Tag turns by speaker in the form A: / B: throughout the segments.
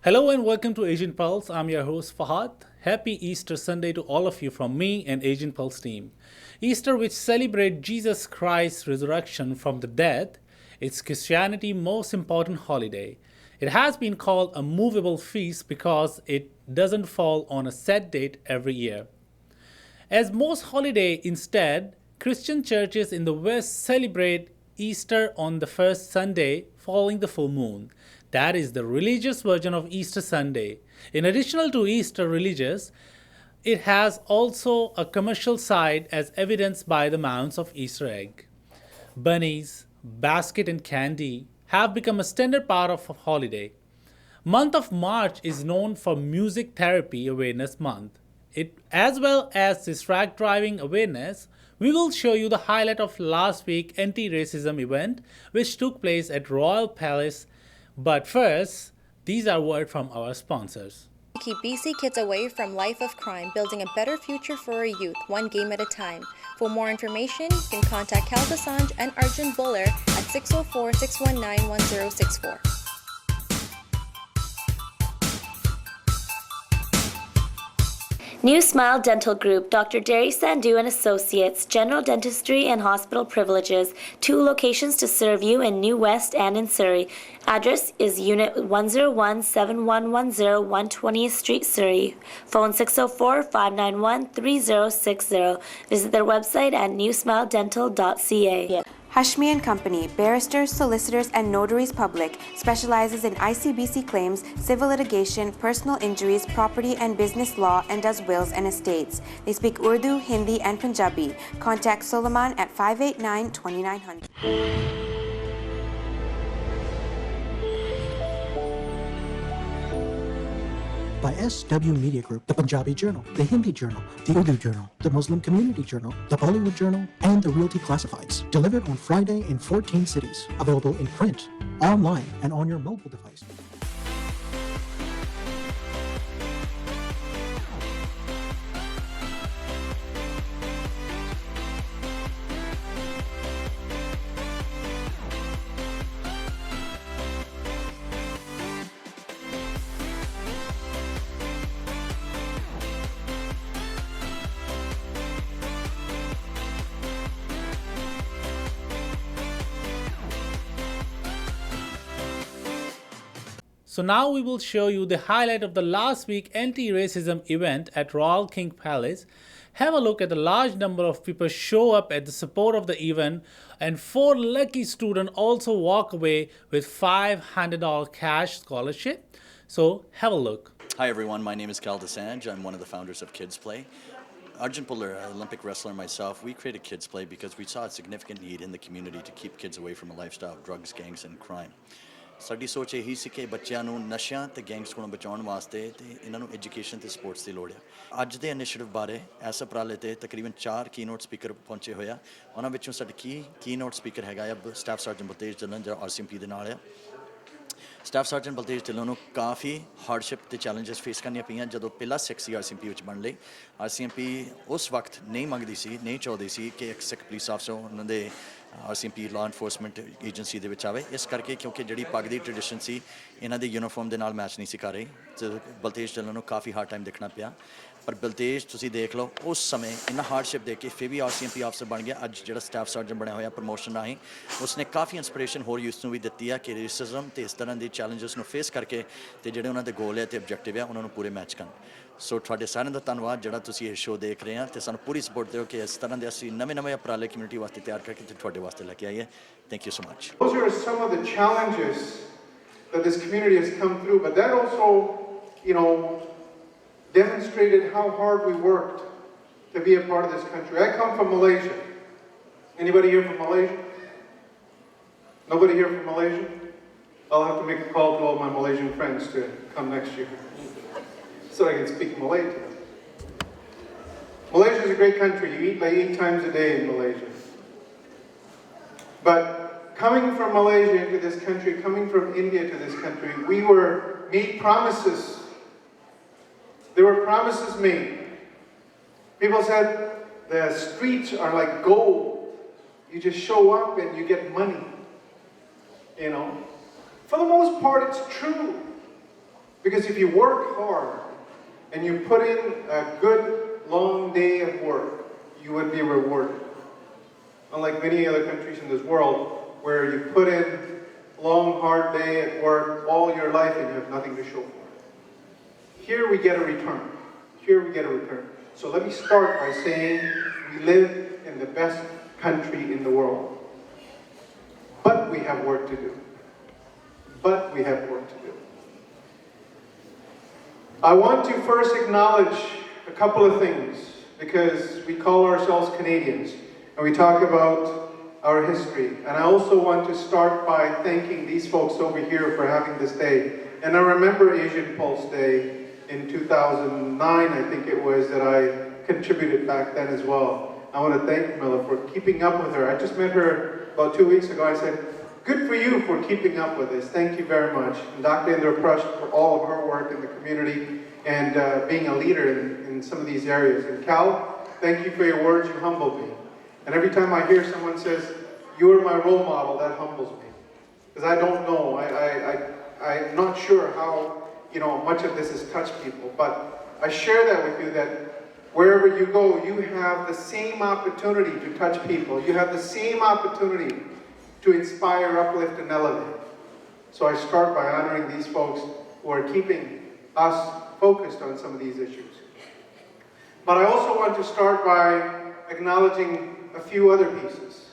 A: Hello and welcome to Asian Pulse. I'm your host Fahad. Happy Easter Sunday to all of you from me and Asian Pulse team. Easter, which celebrates Jesus Christ's resurrection from the dead, is Christianity's most important holiday. It has been called a movable feast because it doesn't fall on a set date every year. As most holidays, instead, Christian churches in the West celebrate Easter on the first Sunday following the full moon. That is the religious version of Easter Sunday. In addition to Easter religious, it has also a commercial side as evidenced by the mounds of Easter egg. Bunnies, basket and candy have become a standard part of a holiday. Month of March is known for Music Therapy Awareness Month. It, as well as distract driving awareness, we will show you the highlight of last week's anti-racism event which took place at Royal Palace. But first, these are words from our sponsors.
B: Keep BC kids away from life of crime, building a better future for our youth, one game at a time. For more information, you can contact Cal Desange and Arjun Buller at 604-619-1064.
C: New Smile Dental Group, Dr. Derry Sandhu and Associates, General Dentistry and Hospital Privileges, 2 locations to serve you in New West and in Surrey. Address is Unit 101-7110 120th Street, Surrey. Phone 604-591-3060. Visit their website at newsmiledental.ca.
D: Hashmi and Company, barristers, solicitors, and notaries public, specializes in ICBC claims, civil litigation, personal injuries, property and business law, and does wills and estates. They speak Urdu, Hindi, and Punjabi. Contact Solomon at 589-2900.
E: By SW Media Group, the Punjabi Journal, the Hindi Journal, the Urdu Journal, the Muslim Community Journal, the Bollywood Journal, and the Realty Classifieds. Delivered on Friday in 14 cities. Available in print, online, and on your mobile device.
A: So now we will show you the highlight of the last week anti-racism event at Royal King Palace. Have a look at the large number of people show up at the support of the event, and 4 lucky students also walk away with $500 cash scholarship. So have a look.
F: Hi everyone, my name is Cal Desange. I'm one of the founders of Kids Play. Arjun Puller, an Olympic wrestler, and myself, we created Kids Play because we saw a significant need in the community to keep kids away from a lifestyle of drugs, gangs, and crime. ਸਾਡੀ ਸੋਚ ਇਹੀ ਸੀ ਕਿ ਬੱਚਿਆਂ ਨੂੰ ਨਸ਼ਿਆਂ ਤੇ gangs ਕੋਲੋਂ ਬਚਾਉਣ ਵਾਸਤੇ ਤੇ ਇਹਨਾਂ ਨੂੰ ਐਜੂਕੇਸ਼ਨ ਤੇ ਸਪੋਰਟਸ ਦੀ ਲੋੜ ਹੈ। ਅੱਜ ਦੇ ਇਨੀਸ਼ੀਏਟਿਵ ਬਾਰੇ ਇਸ ਉਪਰਾਲੇ ਤੇ ਤਕਰੀਬਨ 4 ਕੀਨੋਟ ਸਪੀਕਰ ਪਹੁੰਚੇ ਹੋਏ ਆ। ਉਹਨਾਂ ਵਿੱਚੋਂ ਸਾਡੀ ਕੀਨੋਟ ਸਪੀਕਰ ਹੈਗਾ ਆ ਸਟਾਫ ਸਰਜਨ ਬਲਤੇਜ ਢਿੱਲੋਂ ਜਿਹੜਾ RCMP ਦੇ ਨਾਲ ਆ। ਸਟਾਫ ਸਰਜਨ ਬਲਤੇਜ ਢਿੱਲੋਂ ਨੂੰ ਕਾਫੀ ਹਾਰਡਸ਼ਿਪ ਤੇ ਚੈਲੰਜਸ ਫੇਸ ਕਰਨੀਆਂ ਪਈਆਂ ਜਦੋਂ ਪਹਿਲਾ ਸਿੱਖ ਸੀ RCMP ਵਿੱਚ ਬਣ ਲਈ। RCMP ਉਸ ਵਕਤ ਨਹੀਂ ਮੰਗਦੀ ਸੀ, ਨਹੀਂ ਚਾਹੁੰਦੀ ਸੀ ਕਿ ਇੱਕ ਸਿੱਖ ਪੁਲਿਸ ਆਫਸਰ ਉਹਨਾਂ ਦੇ RCMP ਲਾਅ ਇਨਫੋਰਸਮੈਂਟ ਏਜੰਸੀ ਦੇ ਵਿੱਚ ਆਵੇ। ਇਸ ਕਰਕੇ ਕਿਉਂਕਿ ਜਿਹੜੀ ਪੱਗ ਦੀ ਟ੍ਰੈਡੀਸ਼ਨ ਸੀ ਇਹਨਾਂ ਦੀ ਯੂਨੀਫਾਰਮ ਦੇ ਨਾਲ ਮੈਚ ਨਹੀਂ ਸੀ ਕਰ ਰਹੀ, ਤੇ ਬਲਤੇਜ ਢਿੱਲੋਂ ਨੂੰ ਕਾਫੀ ਹਾਰਡ ਟਾਈਮ ਦੇਖਣਾ ਪਿਆ। ਪਰ ਬਲਤੇਜ ਤੁਸੀਂ ਦੇਖ ਲਓ ਉਸ ਸਮੇਂ ਇੰਨਾ ਹਾਰਡਸ਼ਿਪ ਦੇ ਕੇ ਫਿਰ ਵੀ RCMP ਆਫਸਰ ਬਣ ਗਿਆ। ਅੱਜ ਜਿਹੜਾ ਸਟਾਫ ਸਰਜਨ ਬਣਿਆ ਹੋਇਆ ਪ੍ਰਮੋਸ਼ਨ ਰਾਹੀਂ ਉਸਨੇ ਕਾਫੀ ਇੰਸਪੀਰੇਸ਼ਨ ਹੋਰ ਯੂਥ ਨੂੰ ਵੀ ਦਿੱਤੀ ਆ ਕਿ ਰੇਸਿਜ਼ਮ ਤੇ ਇਸ ਤਰ੍ਹਾਂ ਦੇ ਚੈਲੰਜਸ ਨੂੰ ਫੇਸ ਕਰਕੇ ਤੇ ਜਿਹੜੇ ਉਹਨਾਂ ਦੇ ਗੋਲ ਹੈ ਤੇ ਆਬਜੈਕਟਿਵ ਆ ਉਹਨਾਂ ਨੂੰ ਪੂਰੇ ਮੈਚ ਕਰਨ। ਸੋ ਤੁਹਾਡੇ ਸਾਰਿਆਂ ਦਾ ਧੰਨਵਾਦ ਜਿਹੜਾ ਤੁਸੀਂ ਇਹ ਸ਼ੋਅ ਦੇਖ ਰਹੇ ਆ ਤੇ ਸਾਨੂੰ ਪੂਰੀ ਸਪੋਰਟ ਦਿਓ ਕਿ ਇਸ ਤਰ੍ਹਾਂ ਦੇ ਅਸੀਂ ਨਵੇਂ ਉਪਰਾਲੇ ਕਮਿਊਨਿਟੀ ਵਾਸਤੇ ਤਿਆਰ ਕਰਕੇ ਤੇ ਤੁਹਾਡੇ ਵਾਸਤੇ ਲੈ ਕੇ ਆਈਏ। Thank you so much.
G: Those are some of the challenges that this community has come through, but that also, demonstrated how hard we worked to be a part of this country. I come from Malaysia. Anybody here from Malaysia? Nobody here from Malaysia? I'll have to make a call to all my Malaysian friends to come next year so I can speak Malay to them. Malaysia is a great country. You eat like 8 times a day in Malaysia. But coming from Malaysia into this country, coming from India to this country, we were made promises. There were promises made. People said the streets are like gold. You just show up and you get money. For the most part, it's true. Because if you work hard and you put in a good long day of work, you would be rewarded. Unlike many other countries in this world, where you put in a long, hard day at work all your life and you have nothing to show for it. Here we get a return. Here we get a return. So let me start by saying we live in the best country in the world. But we have work to do. But we have work to do. I want to first acknowledge a couple of things, because we call ourselves Canadians and we talk about our history. And I also want to start by thanking these folks over here for having this day. And I remember Asian Pulse Day in 2009, I think it was, that I contributed back then as well. I want to thank Camilla for keeping up with her. I just met her about 2 weeks ago. I said, good for you for keeping up with this. Thank you very much. And Dr. Indra Prush for all of her work in the community and being a leader in some of these areas. And Cal, thank you for your words. You humbled me. And every time I hear someone says, you are my role model, that humbles me. Because I don't know. I'm not sure how much of this has touched people. But I share that with you, that wherever you go, you have the same opportunity to touch people. You have the same opportunity to inspire, uplift, and elevate. So I start by honoring these folks who are keeping us focused on some of these issues. But I also want to start by acknowledging a few other pieces.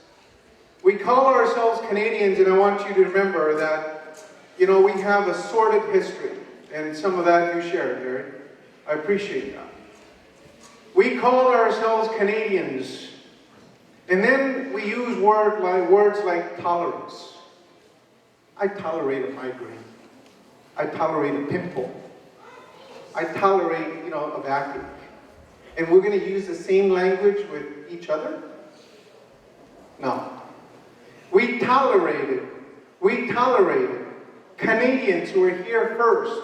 G: We call ourselves Canadians, and I want you to remember that, we have a sordid history, and some of that you shared, Gary. I appreciate that. We call ourselves Canadians, and then we use words like tolerance. I tolerate a migraine. I tolerate a pimple. I tolerate, a backache. And we're going to use the same language with each other? No. We tolerated Canadians who were here first.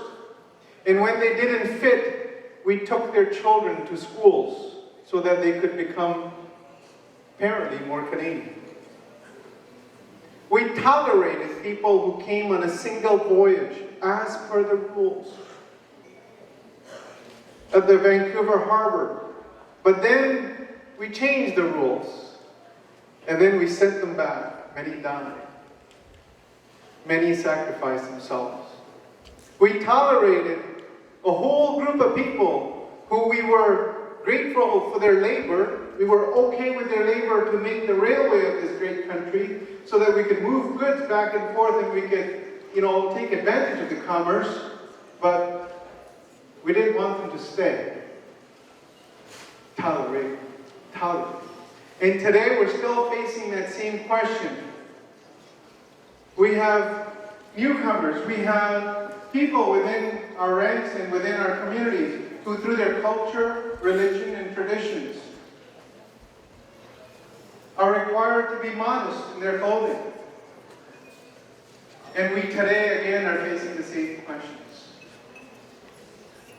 G: And when they didn't fit, we took their children to schools so that they could become apparently more Canadian. We tolerated people who came on a single voyage as per the rules at the Vancouver Harbor. But then we changed the rules, and then we sent them back. Many died. Many sacrificed themselves. We tolerated a whole group of people who we were grateful for their labor. We were okay with their labor to make the railway of this great country so that we could move goods back and forth and we could, take advantage of the commerce, but we didn't want them to stay. Tolerate. And today we're still facing that same question. We have newcomers, we have people within our ranks and within our communities who, through their culture, religion, and traditions, are required to be modest in their clothing. And we today, again, are facing the same questions.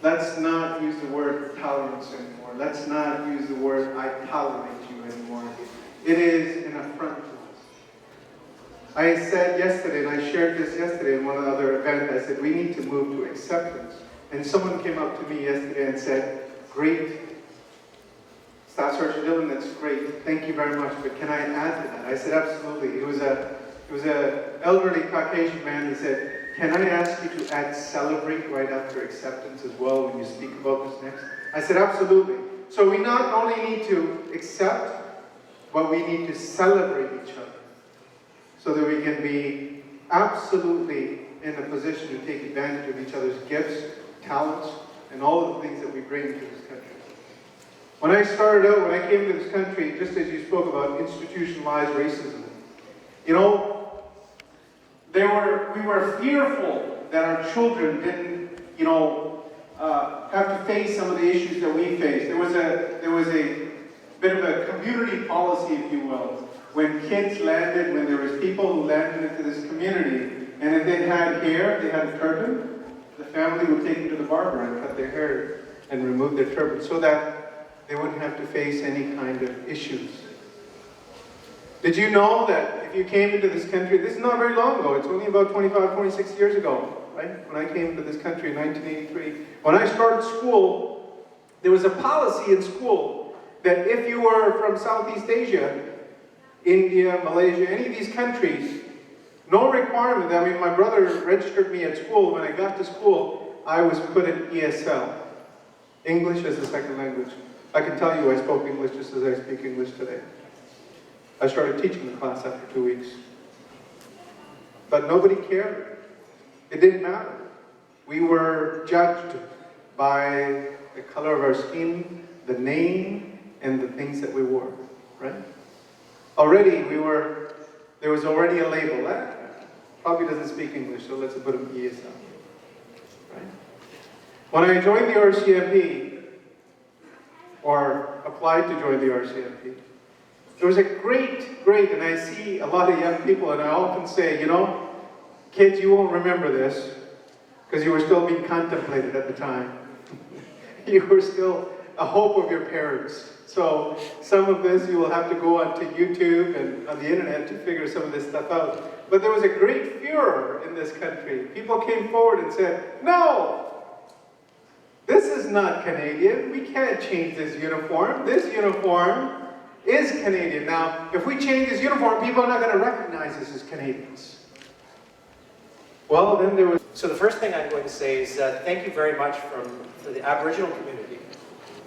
G: Let's not use the word tolerance anymore. Let's not use the word I tolerate you anymore. It is an affront to us. I said yesterday, and I shared this yesterday in one other event, I said we need to move to acceptance. And someone came up to me yesterday and said, great, Staff Sergeant Dillon, that's great. Thank you very much, but can I add to that? I said, absolutely. It was an elderly Caucasian man. He said, can I ask you to add celebrate right after acceptance as well when you speak about this next? I said, absolutely. So we not only need to accept, but we need to celebrate each other so that we can be absolutely in a position to take advantage of each other's gifts, talents, and all of the things that we bring to this country. When I started out, when I came to this country, just as you spoke about institutionalized racism, we were fearful that our children didn't, have to face some of the issues that we faced. There was a bit of a community policy, if you will, when kids landed, when there was people who landed into this community, and if they had hair, they had a turban, the family would take them to the barber and cut their hair and remove their turban so that they wouldn't have to face any kind of issues. Did you know that if you came into this country, this is not very long ago, it's only about 25, 26 years ago, right? When I came to this country in 1983, when I started school, there was a policy in school that if you were from Southeast Asia, India, Malaysia, any of these countries, no requirement. I mean, my brother registered me at school. When I got to school, I was put in ESL, English as a second language. I can tell you I spoke English just as I speak English today. I started teaching the class after 2 weeks. But nobody cared. It didn't matter. We were judged by the color of our skin, the name, and the things that we wore, right? Already there was already a label. That probably doesn't speak English, so let's put him ESL, right? When I joined the RCMP, or applied to join the RCMP, there was a great, and I see a lot of young people, and I often say, you know, kids, you won't remember this, because you were still being contemplated at the time. You were still a hope of your parents. So some of this you will have to go onto YouTube and on the internet to figure some of this stuff out. But there was a great furor in this country. People came forward and said, no, this is not Canadian. We can't change this uniform. This uniform is Canadian. Now, if we change this uniform, people are not going to recognize us as Canadians. Well, then there was...
H: So the first thing I'm going to say is thank you very much to the Aboriginal community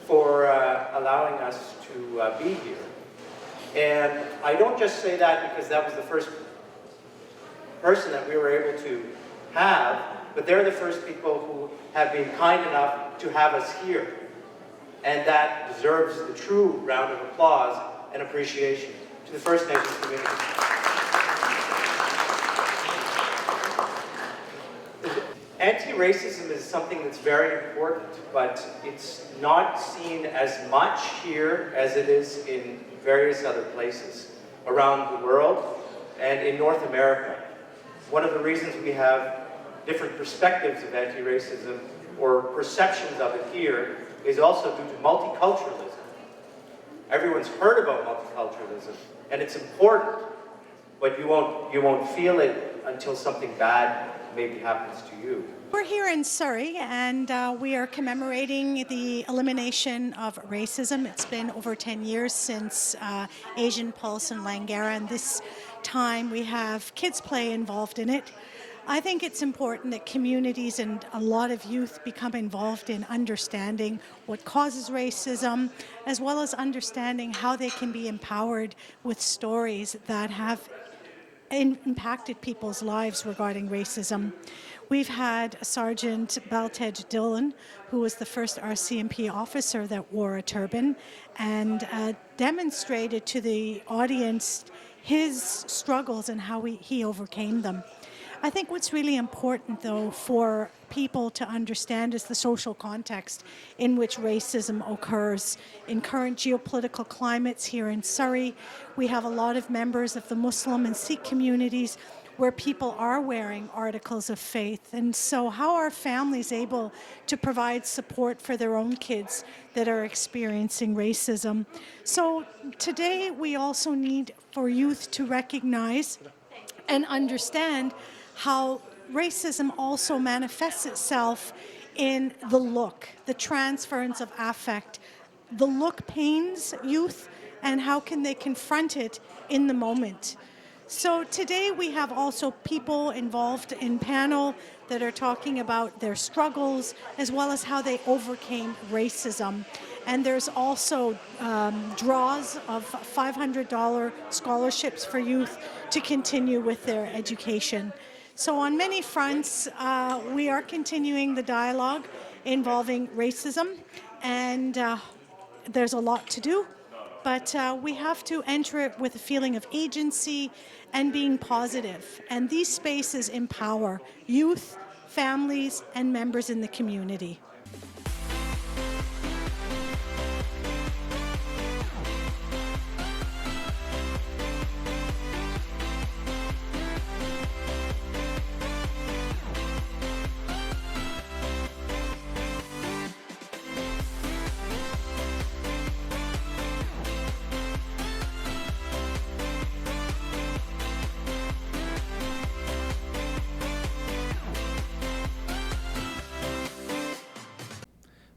H: for allowing us to be here. And I don't just say that because that was the first person that we were able to have, but they're the first people who have been kind enough to have us here. And that deserves the true round of applause and appreciation to the First Nations community. Anti-racism is something that's very important, but it's not seen as much here as it is in various other places around the world and in North America. One of the reasons we have different perspectives of anti-racism or perceptions of it here is also due to multiculturalism. Everyone's heard about multiculturalism, and it's important, but you won't feel it until something bad maybe happens to you.
I: We're here in Surrey, and we are commemorating the elimination of racism. It's been over 10 years since Asian Pulse and Langara, and this time we have Kids Play involved in it. I think it's important that communities and a lot of youth become involved in understanding what causes racism, as well as understanding how they can be empowered with stories that have impacted people's lives regarding racism. We've had Sergeant Baltej Dillon, who was the first RCMP officer that wore a turban, and demonstrated to the audience his struggles and how he overcame them. I think what's really important, though, for people to understand is the social context in which racism occurs. In current geopolitical climates here in Surrey, we have a lot of members of the Muslim and Sikh communities where people are wearing articles of faith. And so how are families able to provide support for their own kids that are experiencing racism? So today we also need for youth to recognize and understand how racism also manifests itself in the look, the transference of affect. The look pains youth, and how can they confront it in the moment? So today we have also people involved in panel that are talking about their struggles as well as how they overcame racism. And there's also draws of $500 scholarships for youth to continue with their education. So on many fronts, we are continuing the dialogue involving racism, and there's a lot to do, but we have to enter it with a feeling of agency and being positive. And these spaces empower youth, families, and members in the community.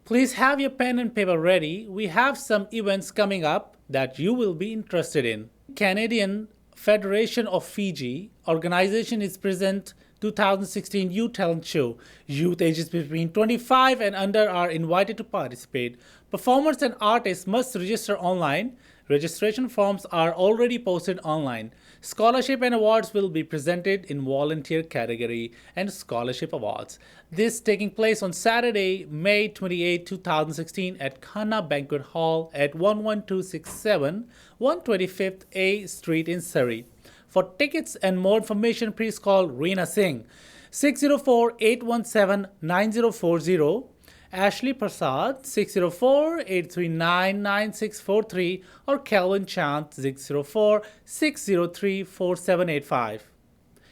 A: Please have your pen and paper ready. We have some events coming up that you will be interested in. Canadian Federation of Fiji organization is present 2016 Youth Talent Show. Youth ages between 25 and under are invited to participate. Performers and artists must register online. Registration forms are already posted online. Scholarship and awards will be presented in volunteer category and scholarship awards. This taking place on Saturday, May 28, 2016 at Khanna Banquet Hall at 11267 125th A Street in Surrey. For tickets and more information, please call Reena Singh 604-817-9040, Ashley Prasad 604-839-9643, or Calvin Chant 604-603-4785.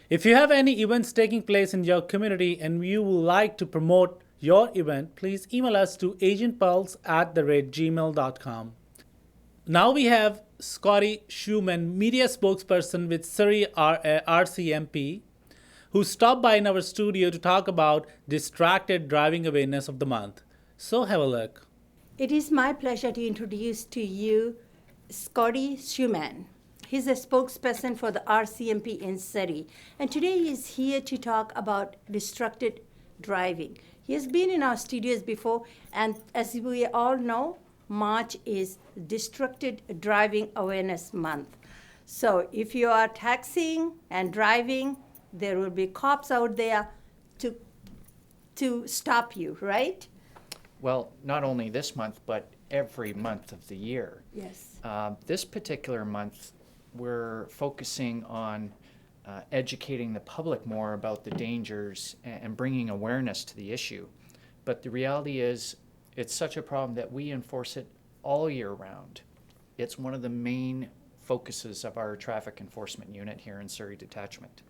A: If you have any events taking place in your community and you would like to promote your event, please email us to agentpulse@gmail.com. Now we have Scotty Schumann, media spokesperson with Surrey RCMP, who stopped by in our studio to talk about Distracted Driving Awareness of the Month. So have a look.
J: It is my pleasure to introduce to you Scotty Schumann. He's a spokesperson for the RCMP in Surrey, and today he is here to talk about distracted driving. He has been in our studios before, and as we all know, March is Distracted Driving Awareness Month. So if you are taxiing and driving, there will be cops out there to stop you, right?
K: Well, not only this month, but every month of the year.
J: Yes.
K: This particular month, we're focusing on educating the public more about the dangers and bringing awareness to the issue. But the reality is, it's such a problem that we enforce it all year round. It's one of the main focuses of our traffic enforcement unit here in Surrey Detachment.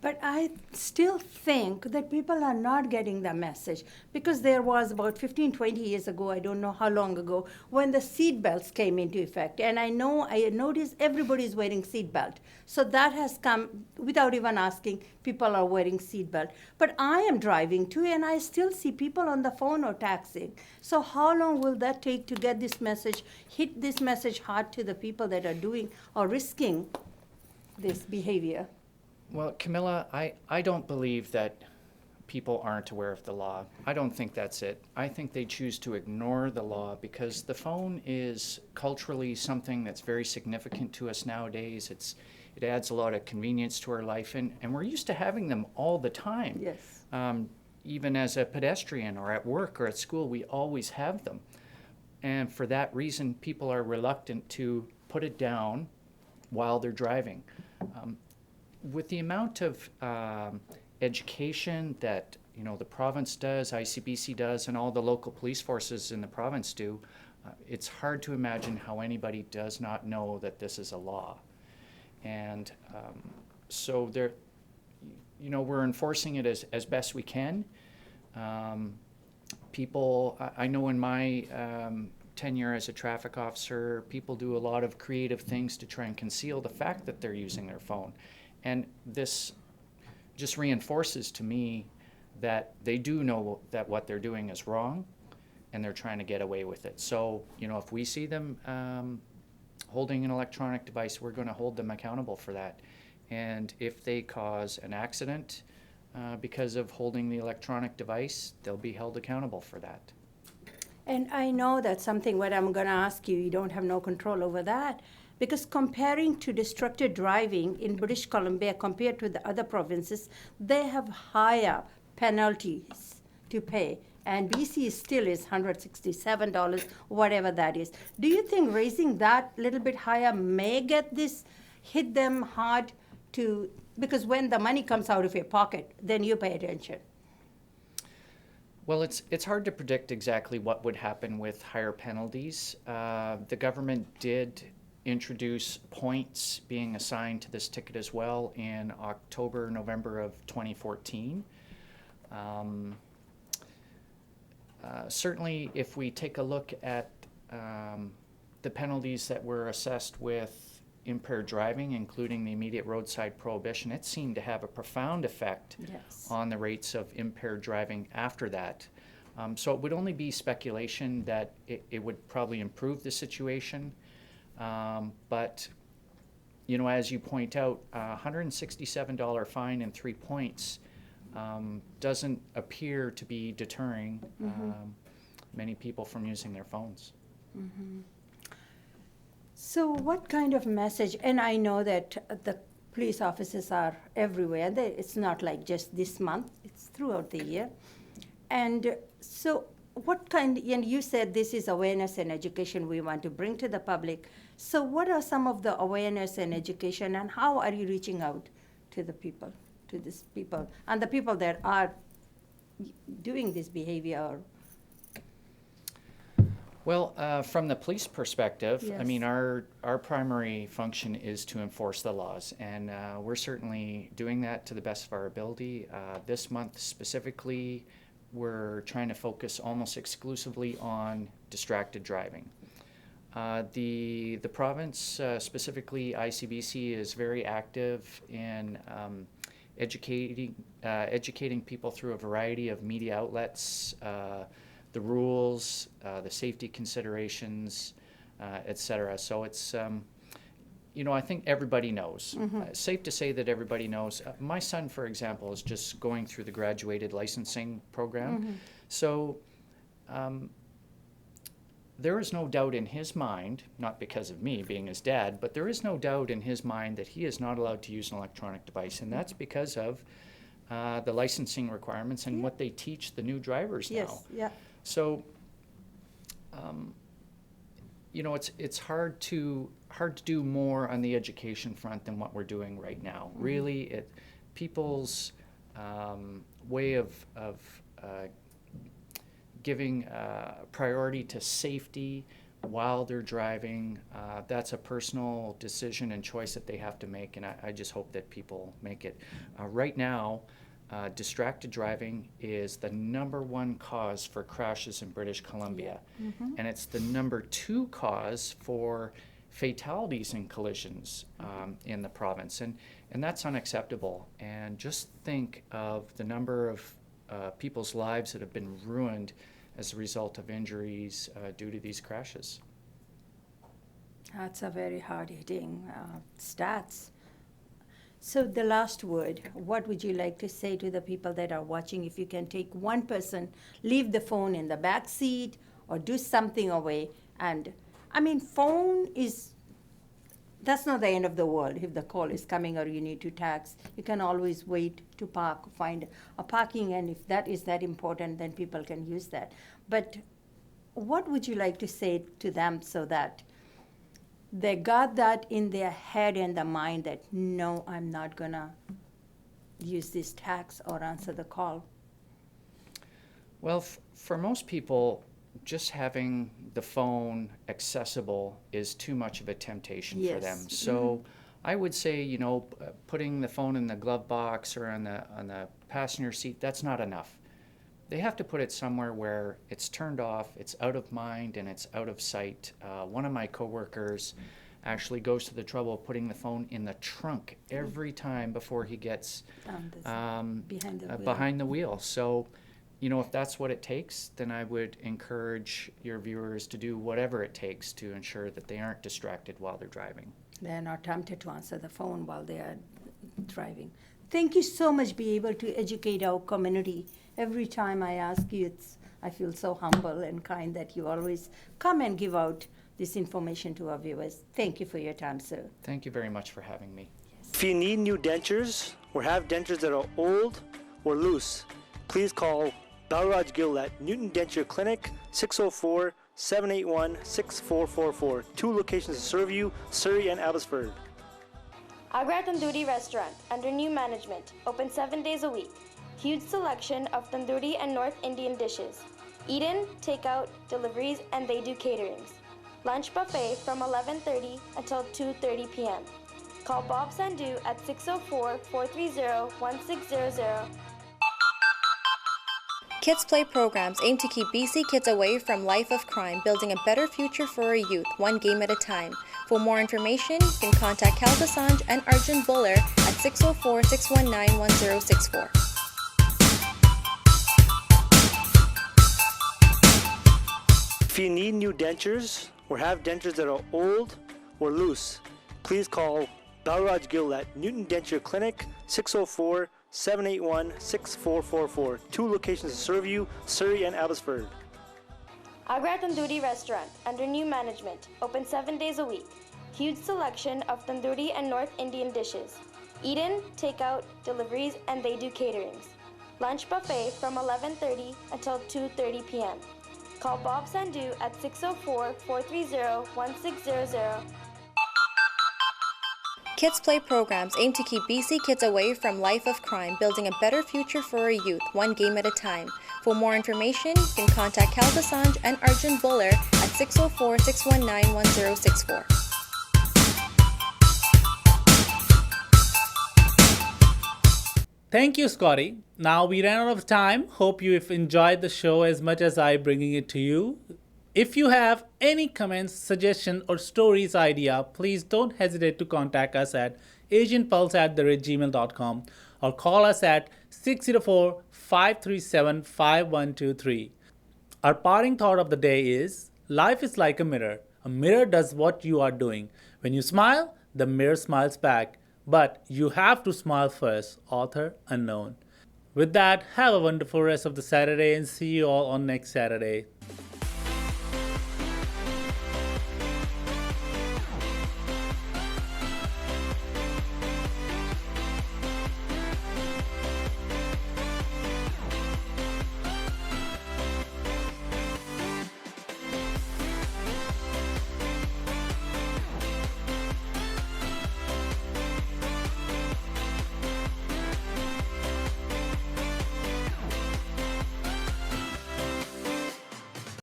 J: But I still think that people are not getting the message, because there was about 15, 20 years ago, I don't know how long ago, when the seat belts came into effect. And I noticed everybody is wearing seat belt. So that has come without even asking, people are wearing seat belt. But I am driving too, and I still see people on the phone or taxiing. So how long will that take to get this message, hit this message hard to the people that are doing or risking this behavior?
K: Well, Camilla, I don't believe that people aren't aware of the law. I don't think that's it. I think they choose to ignore the law because the phone is culturally something that's very significant to us nowadays. It adds a lot of convenience to our life, and we're used to having them all the time.
J: Yes.
K: Even as a pedestrian or at work or at school, we always have them. And for that reason, people are reluctant to put it down while they're driving. With the amount of education that the province does, ICBC does, and all the local police forces in the province do, it's hard to imagine how anybody does not know that this is a law. And so we're enforcing it as best we can. People, I know in my tenure as a traffic officer, people do a lot of creative things to try and conceal the fact that they're using their phone. And this just reinforces to me that they do know that what they're doing is wrong, and they're trying to get away with it. So, if we see them holding an electronic device, we're going to hold them accountable for that. And if they cause an accident because of holding the electronic device, they'll be held accountable for that.
J: And I know that's something what I'm going to ask you. You don't have no control over that. Because comparing to distracted driving in British Columbia compared to the other provinces, they have higher penalties to pay. And BC still is $167, whatever that is. Do you think raising that little bit higher may hit them hard because when the money comes out of your pocket, then you pay attention?
K: Well, it's hard to predict exactly what would happen with higher penalties. The government did introduce points being assigned to this ticket as well in October, November of 2014. Certainly, if we take a look at the penalties that were assessed with impaired driving, including the immediate roadside prohibition, it seemed to have a profound effect
J: Yes.
K: on the rates of impaired driving after that. So it would only be speculation that it would probably improve the situation. But, you know, as you point out, $167 fine and 3 points doesn't appear to be deterring many people from using their phones.
J: So what kind of message, and I know that the police officers are everywhere, it's not like just this month, it's throughout the year. And so what kind, and you said this is awareness and education we want to bring to the public. So what are some of the awareness and education, and how are you reaching out to the people, to these people, and the people that are doing this behavior?
K: Well, from the police perspective, I
J: Yes.
K: mean, our primary function is to enforce the laws, and we're certainly doing that to the best of our ability. This month specifically, we're trying to focus almost exclusively on distracted driving. The province, specifically ICBC, is very active in educating people through a variety of media outlets, the rules, the safety considerations, et cetera. So it's, you know, I think everybody knows. Safe to say that everybody knows. My son, for example, is just going through the graduated licensing program. So there is no doubt in his mind, not because of me being his dad, but there is no doubt in his mind that he is not allowed to use an electronic device, and that's because of the licensing requirements and what they teach the new drivers now.
J: Yes, yeah.
K: So, you know, it's hard to do more on the education front than what we're doing right now. Really, people's way of giving priority to safety while they're driving, that's a personal decision and choice that they have to make, and I just hope that people make it. Right now, distracted driving is the #1 cause for crashes in British Columbia, and it's the #2 cause for fatalities and collisions in the province, and that's unacceptable. And just think of the number of people's lives that have been ruined as a result of injuries due to these crashes.
J: That's a very hard-hitting stats. So the last word, what would you like to say to the people that are watching? If you can take one person, leave the phone in the back seat or do something away. And I mean, phone that's not the end of the world. If the call is coming or you need to text, you can always wait to park, find a parking, and if that is that important, then people can use that. But what would you like to say to them so that they got that in their head and the mind that, no, I'm not gonna use this text or answer the call?
K: Well, for most people, just having the phone accessible is too much of a temptation for them.
J: Yes.
K: So I would say, you know, putting the phone in the glove box or on the passenger seat, that's not enough. They have to put it somewhere where it's turned off, it's out of mind, and it's out of sight. One of my coworkers actually goes to the trouble of putting the phone in the trunk every time before he gets behind the wheel. So, you know, if that's what it takes, then I would encourage your viewers to do whatever it takes to ensure that they aren't distracted while they're driving.
J: They're not tempted to answer the phone while they are driving. Thank you so much, be able to educate our community. Every time I ask you, I feel so humble and kind that you always come and give out this information to our viewers. Thank you for your time, sir.
K: Thank you very much for having me.
L: If you need new dentures or have dentures that are old or loose, please call Balraj Gill at Newton Denture Clinic, 604-781-6444. 2 locations to serve you, Surrey and Abbotsford.
M: Agra Tandoori Restaurant, under new management, open 7 days a week. Huge selection of tandoori and North Indian dishes. Eat in, takeout, deliveries, and they do caterings. Lunch buffet from 11:30 until 2:30 p.m. Call Bob Sandhu at 604-430-1600.
B: Kids Play programs aim to keep BC kids away from life of crime, building a better future for our youth, one game at a time. For more information, you can contact Cal Desange and Arjun Buller at 604-619-1064.
L: If you need new dentures or have dentures that are old or loose, please call Balraj Gill at Newton Denture Clinic, 604-781-6444. 2 locations to serve you, Surrey and Abbotsford.
M: Agra Tandoori Restaurant, under new management, open 7 days a week. Huge selection of tandoori and North Indian dishes. Eat-in, takeout, deliveries, and they do caterings. Lunch buffet from 11:30 until 2:30 p.m. Call Bob Sandhu at 604-430-1600.
B: Kids Play programs aim to keep BC kids away from life of crime, building a better future for our youth, one game at a time. For more information, you can contact Cal Desange and Arjun Buller at 604-619-1064.
A: Thank you, Scotty. Now we ran out of time. Hope you've enjoyed the show as much as I bringing it to you. If you have any comments, suggestions, or stories idea, please don't hesitate to contact us at asianpulse@gmail.com or call us at 604-537-5123. Our parting thought of the day is, life is like a mirror. A mirror does what you are doing. When you smile, the mirror smiles back. But you have to smile first. Author unknown. With that, have a wonderful rest of the Saturday and see you all on next Saturday.